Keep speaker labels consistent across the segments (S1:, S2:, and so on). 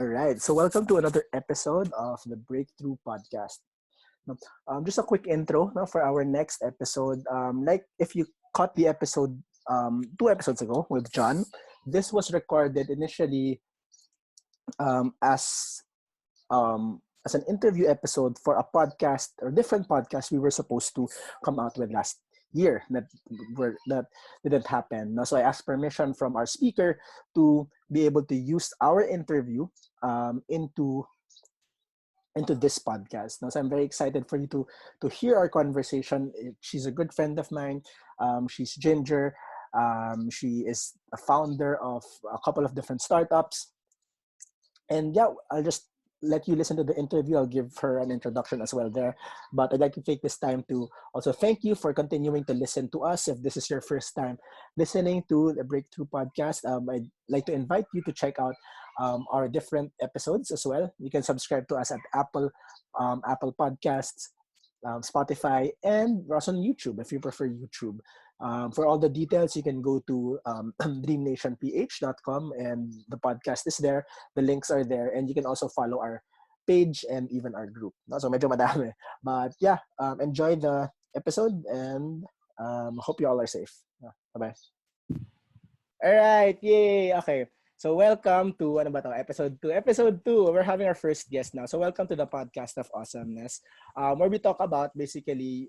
S1: All right. So welcome to another episode of the Breakthrough Podcast. No, just a quick intro no, for our next episode. Like if you caught the episode 2 episodes ago with John, this was recorded initially um, as as an interview episode for a podcast or different podcast we were supposed to come out with last year that didn't happen. No, so I asked permission from our speaker to be able to use our interview into this podcast. Now, so I'm very excited for you to hear our conversation. She's a good friend of mine. She's Ginger. She is a founder of a couple of different startups. And yeah, I'll just let you listen to the interview. I'll give her an introduction as well there. But I'd like to take this time to also thank you for continuing to listen to us. If this is your first time listening to the Breakthrough Podcast, I'd like to invite you to check out our different episodes as well. You can subscribe to us at Apple Podcasts, Spotify, and we're also on YouTube if you prefer YouTube. For all the details, you can go to dreamnationph.com and the podcast is there. The links are there, and you can also follow our page and even our group. No? So medyo madami. But yeah, enjoy the episode and hope you all are safe. Bye-bye. All right, yay. Okay. So welcome to ano ba to? Episode 2. Episode 2. We're having our first guest now. So welcome to the podcast of awesomeness, where we talk about basically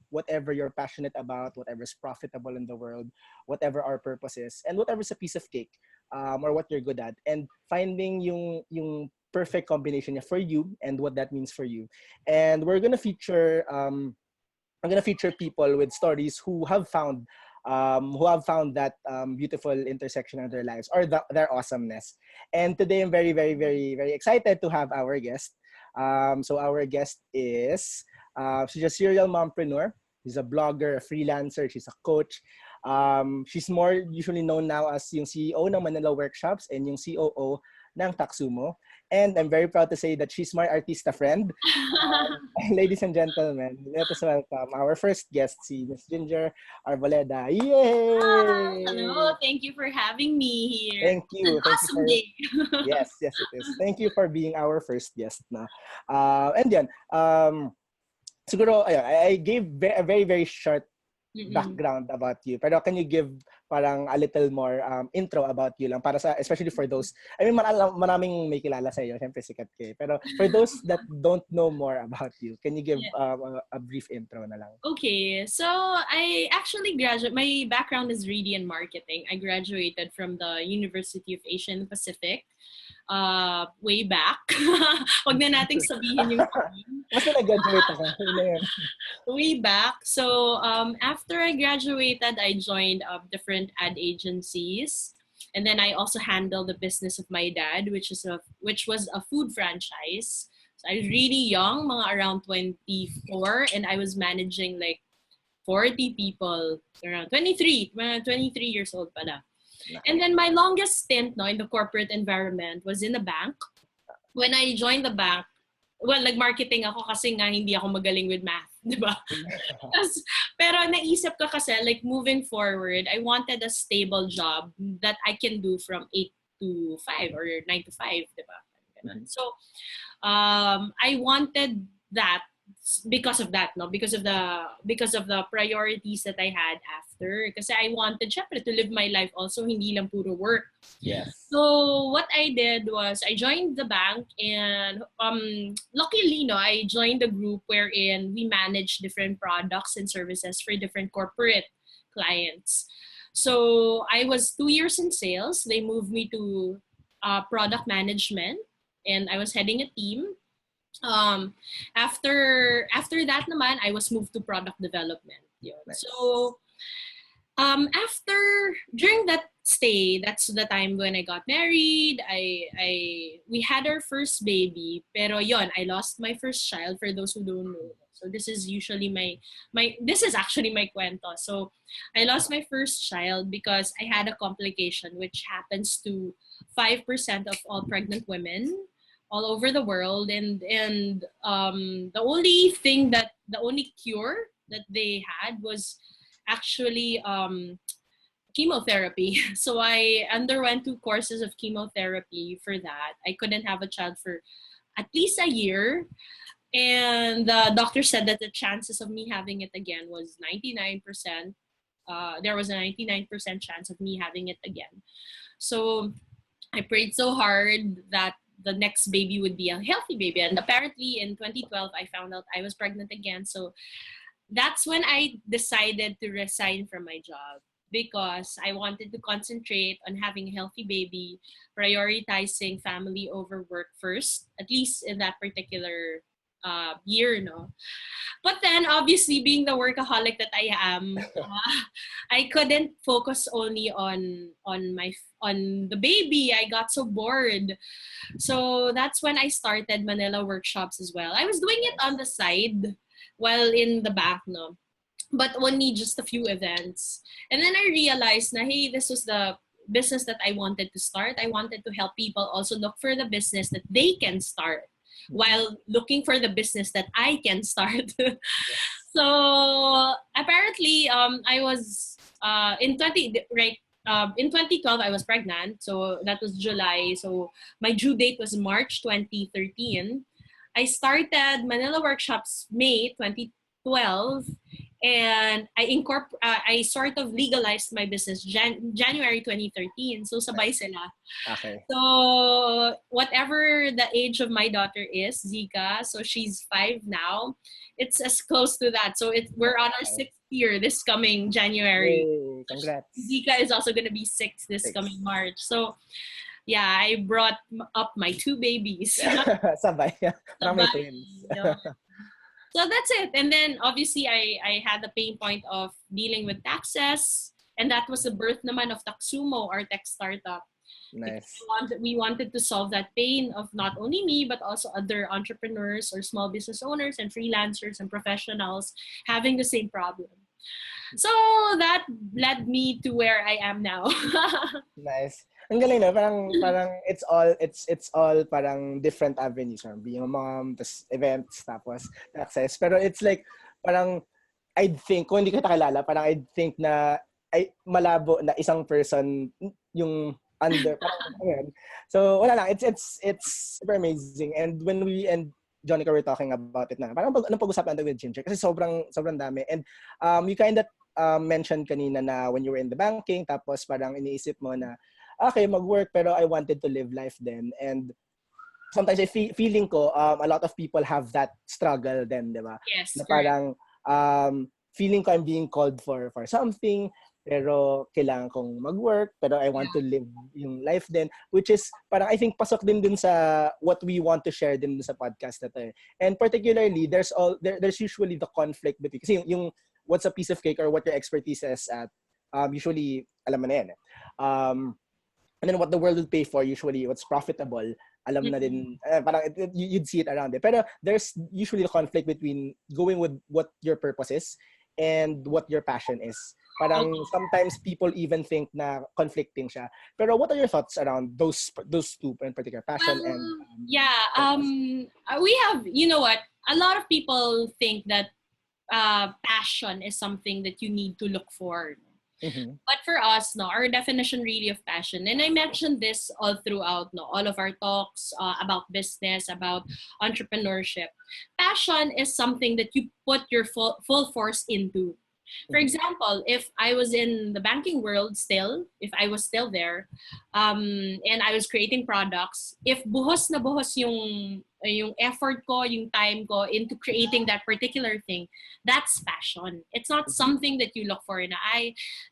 S1: whatever you're passionate about, whatever's profitable in the world, whatever our purpose is, and whatever's a piece of cake, or what you're good at, and finding yung perfect combination niya for you and what that means for you. And we're gonna feature I'm gonna feature people with stories who have found that beautiful intersection of their lives or their awesomeness. And today I'm very, very, very, very excited to have our guest. So our guest is she's a serial mompreneur. She's a blogger, a freelancer. She's a coach. She's more usually known now as yung CEO ng Manila Workshops and yung COO ng Taxumo. And I'm very proud to say that she's my artista friend. Ladies and gentlemen, let us welcome our first guest, si Miss Ginger Arboleda.
S2: Hello,
S1: Yay!
S2: thank you for having me here.
S1: Thank
S2: It's an
S1: you. Thank you
S2: awesome
S1: for
S2: day.
S1: yes, it is. Thank you for being our first guest na. And yan, siguro ayun, I gave a very very short
S2: Mm-mm.
S1: background about you. Pero can you give parang a little more intro about you lang para sa especially for those I mean maraming may kilala sa iyo, syempre sikat ka. Pero for those that don't know more about you, can you give
S2: Yeah.
S1: a brief intro na lang?
S2: Okay, so I actually graduated. My background is really in marketing. I graduated from the University of Asia and Pacific way back. Wag na nating sabihin yung time.
S1: Basta nag-graduate ako. Yun na yun.
S2: Way back. So after I graduated, I joined different ad agencies, and then I also handled the business of my dad, which was a food franchise. So I was really young, mga around 24, and I was managing like 40 people, around 23 years old pala. And then my longest stint no, in the corporate environment was in a bank. When I joined the bank, well, nag-marketing ako kasi nga hindi ako magaling with math, di ba? Pero naisip ko kasi, like, moving forward, I wanted a stable job that I can do from 8 to 5 or 9 to 5, di ba? So, I wanted that because of that, no? Because of the priorities that I had after. Kasi I wanted, syempre, to live my life also, hindi lang puro work.
S1: Yes.
S2: So what I did was I joined the bank, and luckily, no, I joined a group wherein we manage different products and services for different corporate clients. So I was 2 years in sales. They moved me to product management, and I was heading a team. Um, after that naman, I was moved to product development. Yun.
S1: Nice.
S2: So after during that stay, that's the time when I got married. We had our first baby, pero yon, I lost my first child. For those who don't know, so this is usually my this is actually my cuento. So I lost my first child because I had a complication, which happens to 5% of all pregnant women all over the world, and the only cure that they had was actually chemotherapy. So I underwent 2 courses of chemotherapy for that. I couldn't have a child for at least a year. And the doctor said that the chances of me having it again was 99%. There was a 99% chance of me having it again. So I prayed so hard that the next baby would be a healthy baby. And apparently in 2012, I found out I was pregnant again. So that's when I decided to resign from my job because I wanted to concentrate on having a healthy baby, prioritizing family over work first, at least in that particular year, no. But then, obviously, being the workaholic that I am, I couldn't focus only on the baby. I got so bored, so that's when I started Manila workshops as well. I was doing it on the side while in the back, no, but only just a few events. And then I realized na, hey, this was the business that I wanted to start. I wanted to help people also look for the business that they can start while looking for the business that I can start. So apparently, I was in 2012 I was pregnant, so that was July. So my due date was March 2013. I started Manila workshops May 2012, and I sort of legalized my business January 2013. So sabay sila.
S1: Okay.
S2: So whatever the age of my daughter is, Zika, so she's 5 now. It's as close to that. So we're on our 6th year this coming January.
S1: Yay! Congrats.
S2: Zika is also gonna be 6 this
S1: 6.
S2: coming March. So yeah, I brought up my 2 babies.
S1: Sabay. Parang may
S2: Sabay,
S1: twins.
S2: yeah. So that's it. And then obviously I had the pain point of dealing with taxes. And that was the birth naman of Taxumo, our tech startup. Because
S1: Nice.
S2: we wanted to solve that pain of not only me, but also other entrepreneurs or small business owners and freelancers and professionals having the same problem. So that led me to where I am now.
S1: Nice. Ang galing na, parang it's all parang different avenues, being a mom, tas events, tapos access. Pero it's like parang I'd think kung hindi kita kilala, parang I'd think na ay malabo na isang person yung under parang ganun. So wala lang, it's super amazing. And when we and Jonica were talking about it na, parang anong pag-usapan natin with Ginger kasi sobrang dami. And you kind of mentioned kanina na when you were in the banking, tapos parang iniisip mo na okay, mag-work pero I wanted to live life then. And sometimes I feeling ko a lot of people have that struggle then, di ba?
S2: Yes,
S1: Na
S2: correct.
S1: parang feeling ko I'm being called for something pero kailangan kong mag-work pero I want to live yung life din, which is parang I think pasok din sa what we want to share din sa podcast na to. And particularly there's usually the conflict between kasi yung what's a piece of cake or what your expertise is at usually alam mo na yan. And then what the world will pay for, usually what's profitable, alam na din, parang you'd see it around it. Pero there's usually the conflict between going with what your purpose is and what your passion is. Parang sometimes people even think na conflicting siya. Pero what are your thoughts around those two in particular, passion and
S2: we have, you know what, a lot of people think that passion is something that you need to look for.
S1: Mm-hmm.
S2: But for us, no, our definition really of passion, and I mentioned this all throughout, no, all of our talks about business, about entrepreneurship. Passion is something that you put your full force into. For example, if I was in the banking world if I was still there, and I was creating products, if buhos na buhos yung effort ko, yung time ko into creating that particular thing, that's passion. It's not something that you look for na,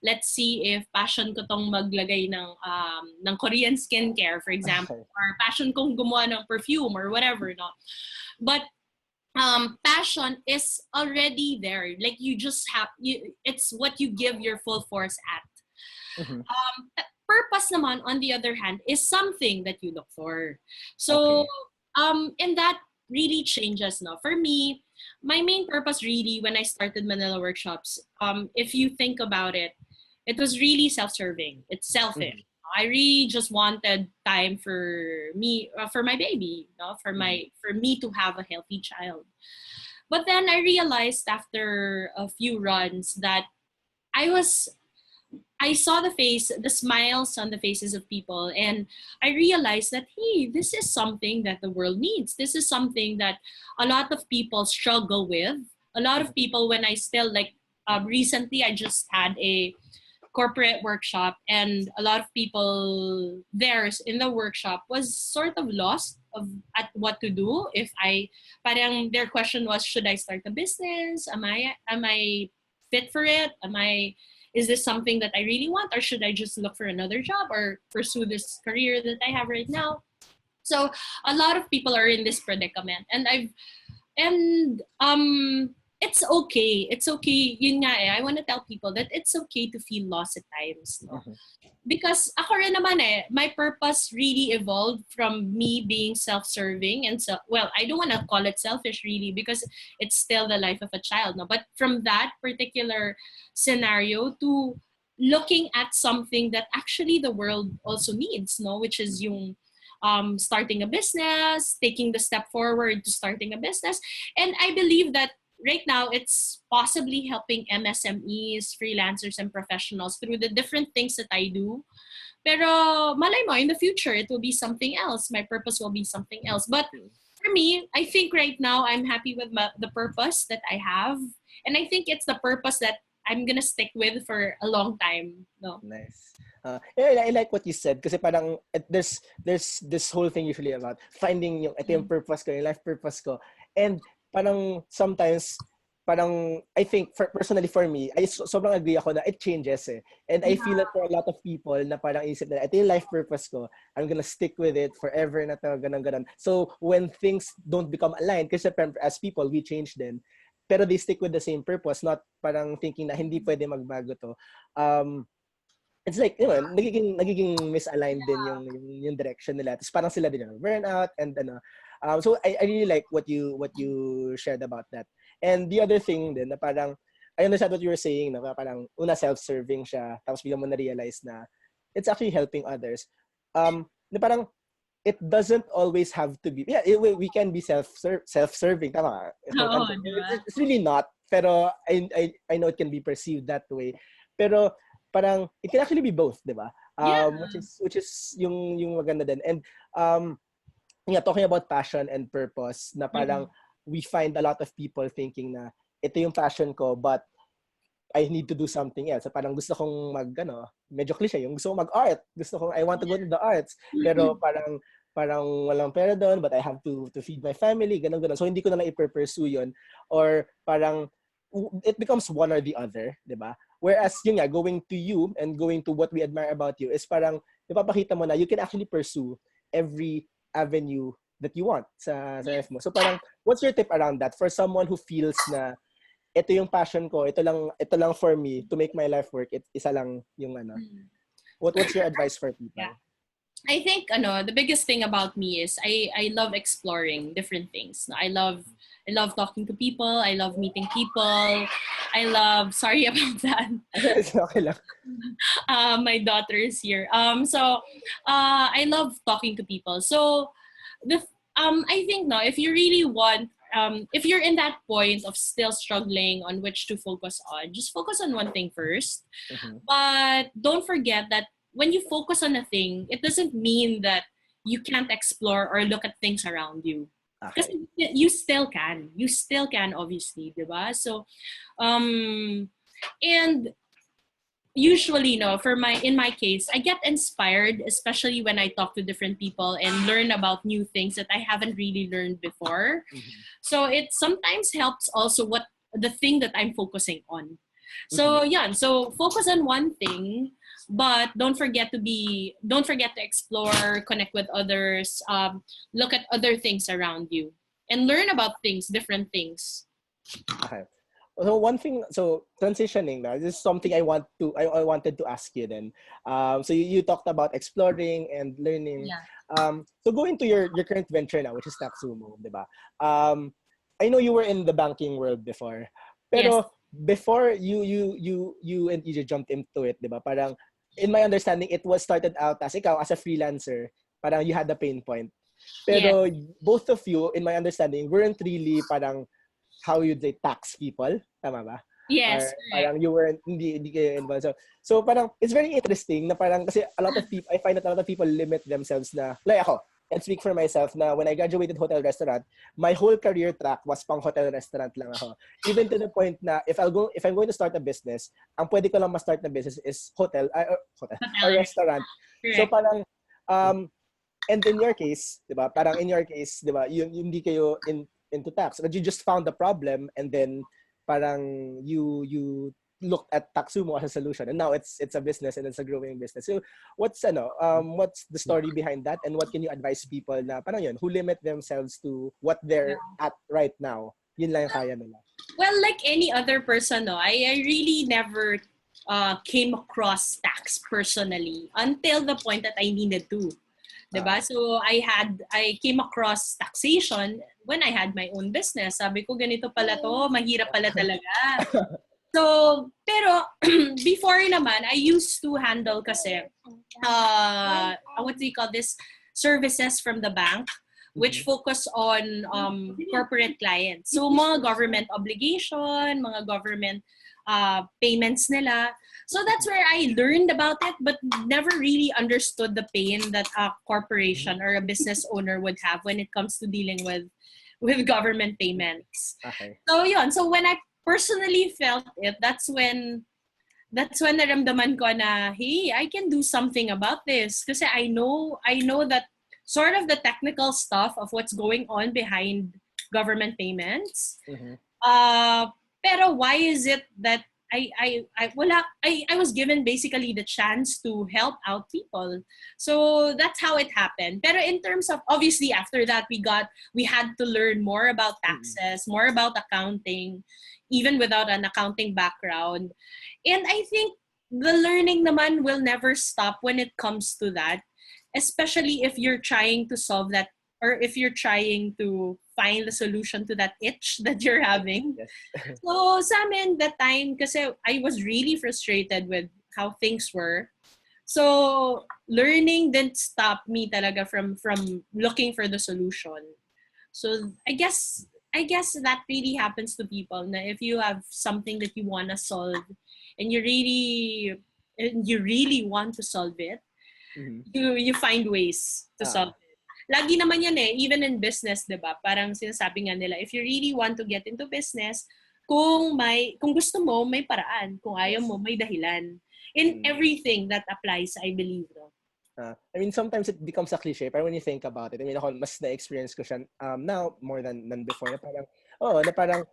S2: let's see if passion ko tong maglagay ng Korean skincare, for example, or passion kong gumawa ng perfume or whatever, no? But passion is already there. Like you just it's what you give your full force at. Purpose naman, on the other hand, is something that you look for. So, and that really changes now. For me, my main purpose really when I started Manila workshops, if you think about it, it was really self-serving. It's selfish. I really just wanted time for me, for my baby, for me to have a healthy child. But then I realized after a few runs that I I saw the smiles on the faces of people, and I realized that, hey, this is something that the world needs. This is something that a lot of people struggle with. A lot of people, when I still like, recently, I just had a corporate workshop, and a lot of people there in the workshop was sort of lost of at what to do. If I, parang their question was, should I start a business? Am I fit for it? Is this something that I really want, or should I just look for another job or pursue this career that I have right now? So a lot of people are in this predicament, and it's okay. It's okay. Yun nga eh. I want to tell people that it's okay to feel lost at times, no? Because ako rin naman eh, my purpose really evolved from me being self-serving and so, well, I don't want to call it selfish really because it's still the life of a child, no? But from that particular scenario to looking at something that actually the world also needs, no? Which is yung starting a business, taking the step forward to starting a business. And I believe that right now it's possibly helping MSMEs, freelancers, and professionals through the different things that I do. Pero malay mo, in the future, it will be something else. My purpose will be something else. But for me, I think right now I'm happy with the purpose that I have. And I think it's the purpose that I'm gonna stick with for a long time. No?
S1: Nice. Yeah, I like what you said kasi parang there's this whole thing usually about finding yung ito yung purpose ko, yung life purpose ko. And parang sometimes parang I think personally for me, sobrang agree ako na it changes eh. And I feel that for a lot of people na parang isip na ito yung life purpose ko, I'm gonna stick with it forever na to, ganun. So when things don't become aligned, kasi as people, we change din. Pero they stick with the same purpose, not parang thinking na hindi pwede magbago to. It's like, you know, nagiging misaligned din yung direction nila. Tapos parang sila din burn out and ano. So I really like what you shared about that. And the other thing din na parang I understand what you were saying na parang una self-serving siya tapos biglang mo na-realize na it's actually helping others. Na parang it doesn't always have to be we can be self-serving tama.
S2: Oo,
S1: It's really not, pero I know it can be perceived that way. Pero parang it can actually be both, 'di ba? Which is yung maganda din. And talking about passion and purpose na parang we find a lot of people thinking na ito yung passion ko but I need to do something else. So, parang gusto kong medyo cliche, yung gusto kong mag-art. I want to go to the arts. Pero parang walang pera doon, but I have to feed my family, ganun. So, hindi ko na lang i-pursue yun. Or parang, it becomes one or the other, di ba? Whereas, yun nga, going to you and going to what we admire about you is parang, napapakita mo na you can actually pursue every avenue that you want sa life mo. So, parang, what's your tip around that for someone who feels na ito yung passion ko, ito lang for me to make my life work. Isa lang yung What's your advice for people?
S2: Yeah. I think the biggest thing about me is I love exploring different things. I love talking to people. I love meeting people. Sorry about that.
S1: It's okay lang.
S2: My daughter is here. So I love talking to people. So I think if you really want, if you're in that point of still struggling on which to focus on, just focus on one thing first. But don't forget that when you focus on a thing, it doesn't mean that you can't explore or look at things around you. Because you still can. You still can, obviously, diba? So, and usually, in my case, I get inspired, especially when I talk to different people and learn about new things that I haven't really learned before. So it sometimes helps also what the thing that I'm focusing on. So so focus on one thing, but don't forget to explore, connect with others, look at other things around you, and learn about different things.
S1: Okay. So one thing, transitioning now, this is something I wanted to ask you then. So you talked about exploring and learning.
S2: Yeah.
S1: So going to your current venture now, which is Taxumo, diba? I know you were in the banking world before, pero before you and EJ jumped into it, diba? Parang in my understanding, it was started out as ikaw as a freelancer. Parang you had a pain point, pero both of you, in my understanding, weren't really parang how you'd say tax people, tama ba?
S2: Yes,
S1: or
S2: correct.
S1: parang you weren't, hindi kayo involved. So parang, it's very interesting na parang, kasi a lot of people, I find that a lot of people limit themselves na, like ako, and speak for myself na when I graduated hotel restaurant, my whole career track was pang hotel restaurant lang ako. Even to the point na if I'm going to start a business, ang pwede ko lang ma-start na business is hotel or
S2: Hotel,
S1: restaurant. So
S2: correct.
S1: parang um and in your case, 'di ba? Parang in your case, 'di ba? Yung hindi kayo into tax, but you just found the problem and then parang you looked at Taxumo as a solution, and now it's a business and it's a growing business. So what's the story behind that, and what can you advise people na parang yun, who limit themselves to what they're at right now? Yun lang yung kaya nila.
S2: Well, like any other person, no, I really never came across tax personally until the point that I needed to. Diba? So I came across taxation when I had my own business. Sabi ko, ganito pala to, mahirap pala talaga. So, pero before naman, I used to handle kasi, what do you call this, services from the bank, which focus on corporate clients. So, mga government obligation, mga government payments nila. So that's where I learned about it, but never really understood the pain that a corporation or a business owner would have when it comes to dealing with government payments.
S1: Okay.
S2: So yun. So when I personally felt it, that's when naramdaman ko na, hey, I can do something about this. Kasi I know that sort of the technical stuff of what's going on behind government payments. Pero why is it that I was given basically the chance to help out people. So that's how it happened. Pero in terms of, obviously after that we had to learn more about taxes, more about accounting, even without an accounting background. And I think the learning naman will never stop when it comes to that, especially if you're trying to solve that, or if you're trying to find the solution to that itch that you're having.
S1: Yes.
S2: So sa amin that time, kasi I was really frustrated with how things were. So learning didn't stop me talaga from looking for the solution. So I guess that really happens to people. Na if you have something that you wanna solve and you really want to solve it, you find ways to solve it. Lagi naman yan even in business, 'di ba? Parang sinasabi nga nila, if you really want to get into business, kung gusto mo, may paraan. Kung ayaw mo, may dahilan. In everything that applies, I believe, no?
S1: I mean, sometimes it becomes a cliche, pero when you think about it, I mean, ako, mas na-experience ko siya now more than before, na parang,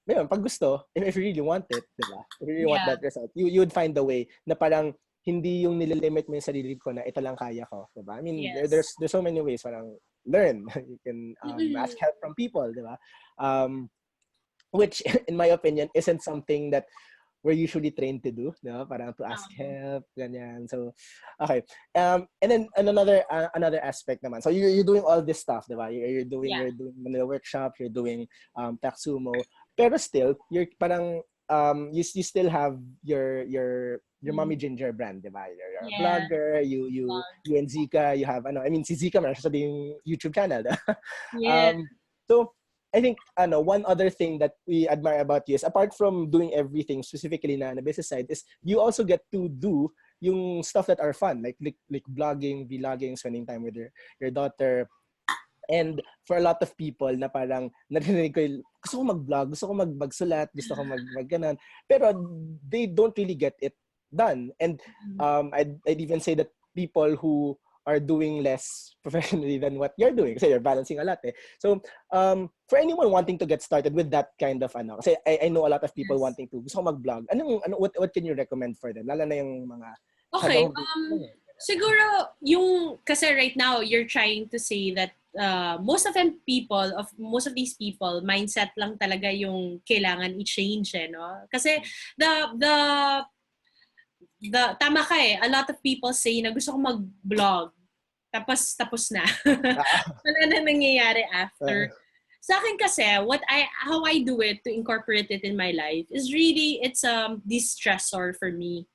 S1: ngayon, pag gusto, if you really want it, di ba? If you really want that result, you would find the way na parang hindi yung nililimit mo yung sarili ko na ito lang kaya ko, di ba? I mean, there's so many ways, parang learn. You can ask help from people, di ba? Which, in my opinion, isn't something that we're usually trained to do, no? Parang to ask help, ganyan. So, okay. And then another aspect naman. So you're doing all this stuff, diba? You're doing Manila workshop, you're doing Taxumo, pero still you're parang you still have your Mommy Ginger brand, diba? You're a blogger, you and Zika, you have si Zika meron siya sa yung YouTube channel. So I think one other thing that we admire about you is, apart from doing everything specifically na business side, is you also get to do yung stuff that are fun, like blogging, vlogging, spending time with your daughter. And for a lot of people na parang narinig ko, gusto ko mag-vlog, gusto ko magsulat, gusto ko mag-ganon, pero they don't really get it done. And I'd even say that people who are doing less professionally than what you're doing, kasi you're balancing a lot So for anyone wanting to get started with that kind of kasi I know a lot of people wanting to gusto ko mag-vlog, what can you recommend for them, lalo na yung mga
S2: siguro yung, kasi right now you're trying to say that most of these people mindset lang talaga yung kailangan i-change no, kasi the tama ka a lot of people say na gusto ko mag-vlog, tapos na. Wala na nangyayari after. Sa akin kasi, how I do it to incorporate it in my life is really, it's a de-stressor for me.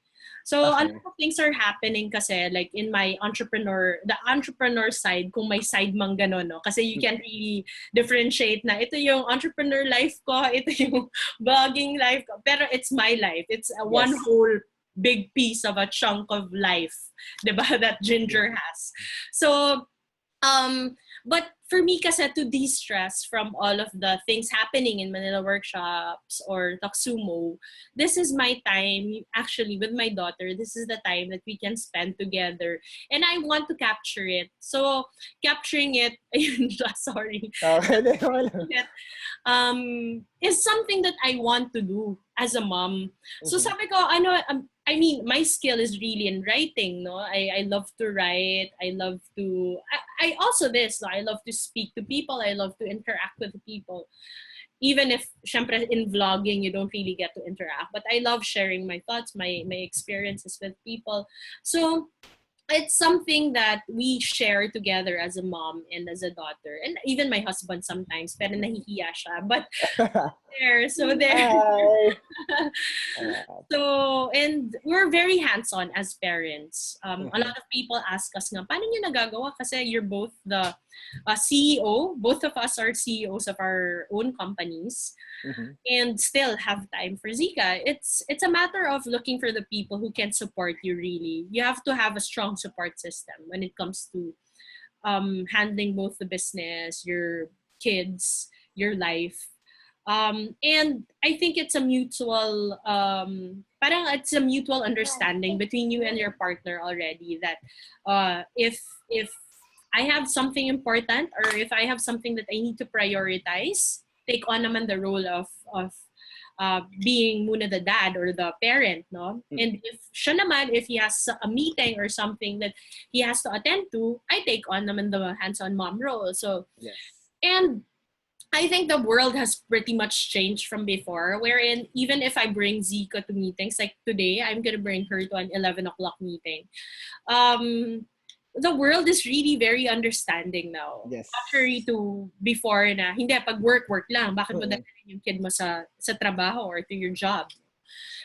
S2: So a lot
S1: Okay.
S2: of things are happening kasi like in my the entrepreneur side, kung may side mang gano'n, no? Kasi you can't really differentiate na ito yung entrepreneur life ko, ito yung vlogging life ko. Pero it's my life. It's a one
S1: Yes.
S2: whole big piece of a chunk of life, diba, that Ginger has. So, um, but for me kasi to de-stress from all of the things happening in Manila workshops or Taksumo, this is my time actually with my daughter. This is the time that we can spend together. And I want to capture it. So capturing it, ayun siya, sorry.
S1: Okay.
S2: It, is something that I want to do as a mom. So
S1: Mhm.
S2: sabi ko, ano, I mean, my skill is really in writing, no? I love to write. I love to, I also this, no? I love to speak to people. I love to interact with people. Even if, syempre, in vlogging, you don't really get to interact. But I love sharing my thoughts, my experiences with people. So, it's something that we share together as a mom and as a daughter. And even my husband sometimes, pero nahihiya siya. But there, so there.
S1: Hi. Alright.
S2: So, and we're very hands-on as parents. A
S1: Mhm.
S2: lot of people ask us nga, paano nyo nagagawa? Kasi you're both the CEO. Both of us are CEOs of our own companies
S1: Mhm.
S2: and still have time for Zika. It's a matter of looking for the people who can support you really. You have to have a strong support system when it comes to handling both the business, your kids, your life. And I think it's a mutual parang it's a mutual understanding between you and your partner already that if I have something important or if I have something that I need to prioritize, take on naman the role of being muna the dad or the parent, no?
S1: Mhm.
S2: And if siya naman, if he has a meeting or something that he has to attend to, I take on naman the hands-on mom role. So,
S1: Yes.
S2: and I think the world has pretty much changed from before, wherein even if I bring Zika to meetings, like today, I'm gonna bring her to an 11 o'clock meeting. Um, the world is really very understanding now.
S1: Yes.
S2: Contrary to before na, hindi, pag work lang, bakit mo
S1: Mhm.
S2: dadalhin yung kid mo sa trabaho or to your job?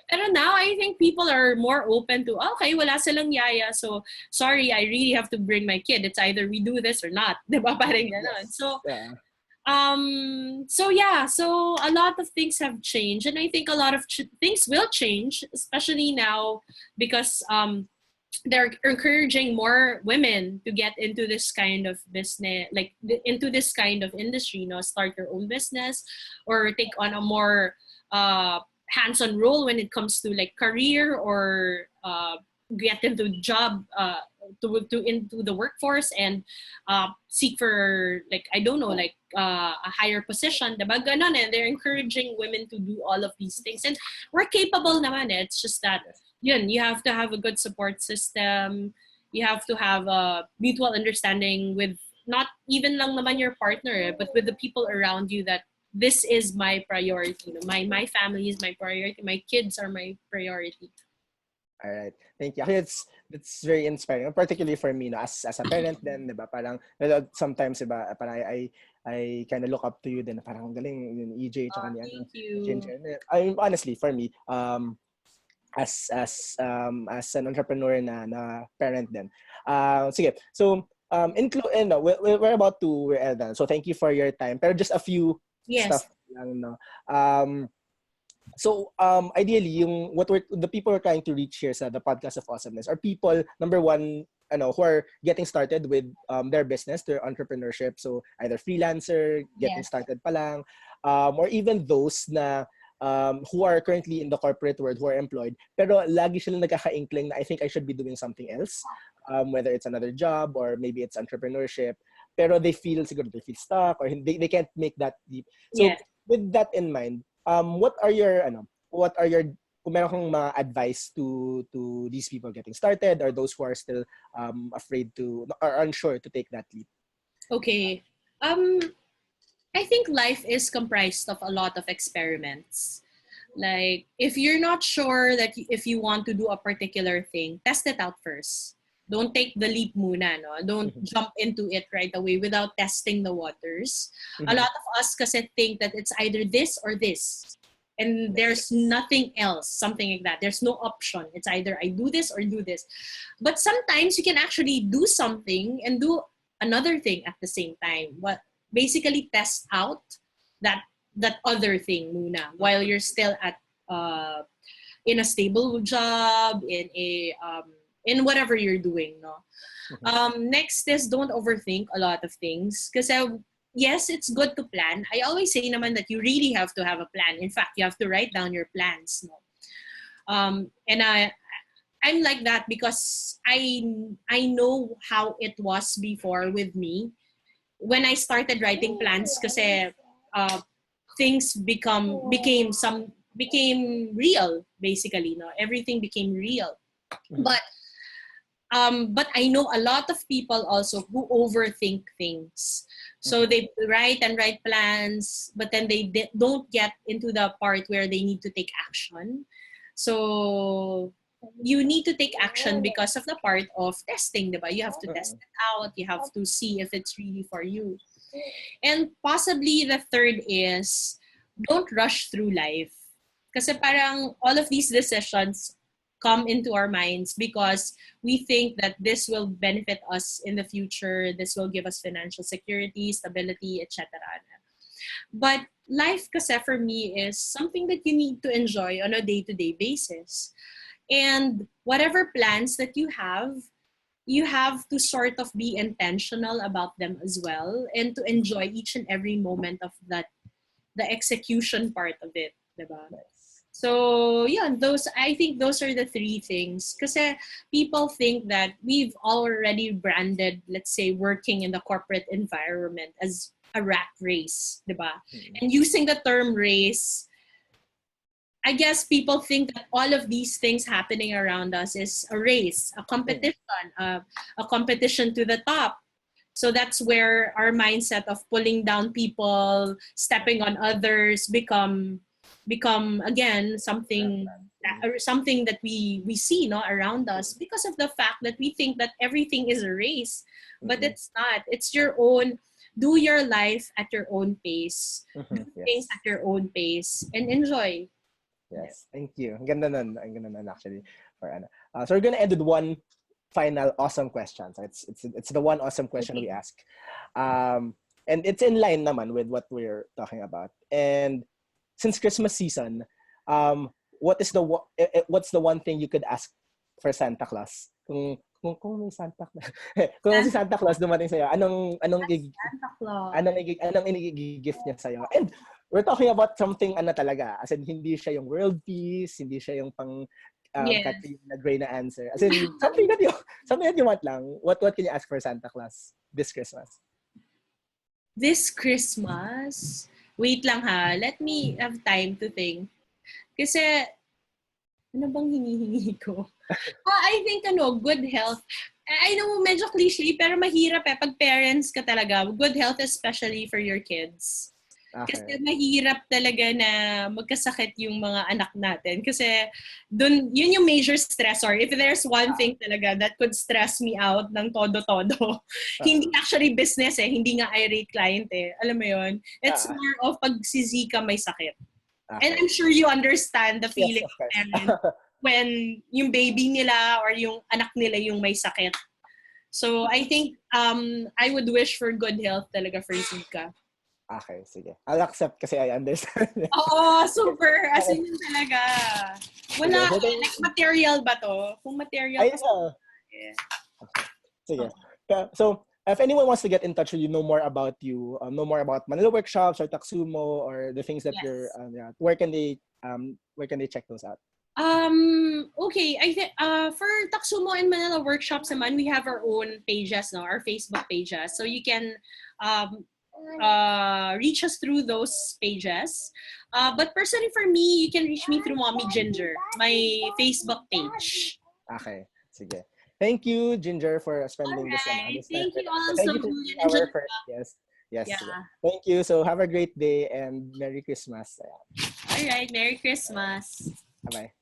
S2: Pero now, I think people are more open to, okay, wala silang yaya, so sorry, I really have to bring my kid. It's either we do this or not. Diba? Parang ganon.
S1: Yes.
S2: So,
S1: Yeah.
S2: so yeah, so a lot of things have changed, and I think a lot of things will change, especially now because they're encouraging more women to get into this kind of business, like into this kind of industry, start your own business or take on a more hands-on role when it comes to like career or get into job to into the workforce and seek for like I don't know like a higher position, diba? Ganon, and they're encouraging women to do all of these things, and we're capable naman. It's just that
S1: Yes.
S2: you have to have a good support system. You have to have a mutual understanding with not even lang naman your partner, but with the people around you that this is my priority. My family is my priority. My kids are my priority.
S1: All right. Thank you. Actually, it's very inspiring, particularly for me, no, as a parent then, 'di ba? Parang sometimes 'di ba, parang I kind of look up to you then, parang ang galing yung EJ tsaka ni ano,
S2: Thank you.
S1: Ginger. I honestly for me, as an entrepreneur na parent din. Sige. So, no, we're about to end na. So, thank you for your time. Pero just a few
S2: Yes.
S1: stuff lang, no. So ideally yung the people we're trying to reach here sa the podcast of awesomeness are people number one who are getting started with their business, their entrepreneurship, so either freelancer getting
S2: Yes.
S1: started pa lang, or even those na who are currently in the corporate world, who are employed pero lagi silang nagkaka-inkling na I think I should be doing something else, whether it's another job or maybe it's entrepreneurship, pero they feel stuck or they can't make that leap. So
S2: Yes.
S1: with that in mind, what are your kung meron kang mga advice to these people getting started or those who are still afraid to or unsure to take that leap?
S2: Okay. Um, I think life is comprised of a lot of experiments. Like, if you're not sure that if you want to do a particular thing, test it out first. Don't take the leap muna, no? Don't
S1: Mhm.
S2: jump into it right away without testing the waters. A
S1: Mhm.
S2: lot of us kasi think that it's either this or this. and there's nothing else, something like that. There's no option. It's either I do this or do this. But sometimes you can actually do something and do another thing at the same time. What basically test out that other thing muna while you're still at in a stable job, in whatever you're doing, no. Next is don't overthink a lot of things because yes, it's good to plan. I always say naman that you really have to have a plan. In fact, you have to write down your plans, no. And I'm like that because I know how it was before with me when I started writing plans kasi things became real, basically, no. Everything became real. But I know a lot of people also who overthink things. So they write plans, but then they don't get into the part where they need to take action. So you need to take action because of the part of testing, diba? You have to test it out. You have to see if it's really for you. And possibly the third is don't rush through life. Kasi parang all of these decisions come into our minds because we think that this will benefit us in the future. This will give us financial security, stability, etc. But life kasi for me is something that you need to enjoy on a day-to-day basis. And whatever plans that you have to sort of be intentional about them as well and to enjoy each and every moment of that, the execution part of it, diba? So yeah, I think those are the three things. Because people think that we've already branded, let's say, working in the corporate environment as a rat race, diba? And using the term race, I guess people think that all of these things happening around us is a race, a competition, a competition to the top. So that's where our mindset of pulling down people, stepping on others become again something that we see, no, around us because of the fact that we think that everything is a race, but it's not. It's your own. Do your life at your own pace. Do things at your own pace and enjoy.
S1: Yes, thank you. Ang ganda nun actually for Anna. So we're gonna end with one final awesome question. So it's the one awesome question we ask, and it's in line naman with what we're talking about. And since Christmas season, what's the one thing you could ask for Santa Claus? Kung may Santa Claus, kung si Santa Claus dumating sa'yo, anong i-gift niya sa'yo? And we're talking about something talaga, as in hindi siya yung world peace, hindi siya yung pang Katrina Gray na answer. As in something that you want lang. What can you ask for Santa Claus this Christmas?
S2: This Christmas, wait lang ha. Let me have time to think. Kasi ano bang hinihingi ko? I think good health. I know medyo cliche pero mahirap pag parents ka talaga. Good health especially for your kids. Okay. Kasi mahirap talaga na magkasakit yung mga anak natin. Kasi yun yung major stressor. If there's one thing talaga that could stress me out ng todo-todo, hindi actually business hindi nga irate client Alam mo yun? It's more of pagsizika may sakit. Okay. And I'm sure you understand the feeling of parents when yung baby nila or yung anak nila yung may sakit. So I think I would wish for good health talaga for Zika.
S1: Okay, sige. I'll accept kasi I understand.
S2: Oo, super. As in talaga. Wala, like material ba to? Kung material.
S1: Ay, yeah. Okay. Sige. So, if anyone wants to get in touch with you, know more about you, know more about Manila workshops or Taksumo or the things that you're, where can they check those out?
S2: Okay, I think for Taksumo and Manila workshops naman, we have our own pages, no, our Facebook pages. So you can reach us through those pages. But personally for me, you can reach me through Mommy Ginger, my Facebook page.
S1: Okay, sige. Thank you, Ginger, for spending this
S2: time.
S1: This
S2: Thank you also.
S1: Thank you for yes. Yeah. Thank you. So have a great day and Merry Christmas.
S2: All right, Merry Christmas.
S1: Bye-bye.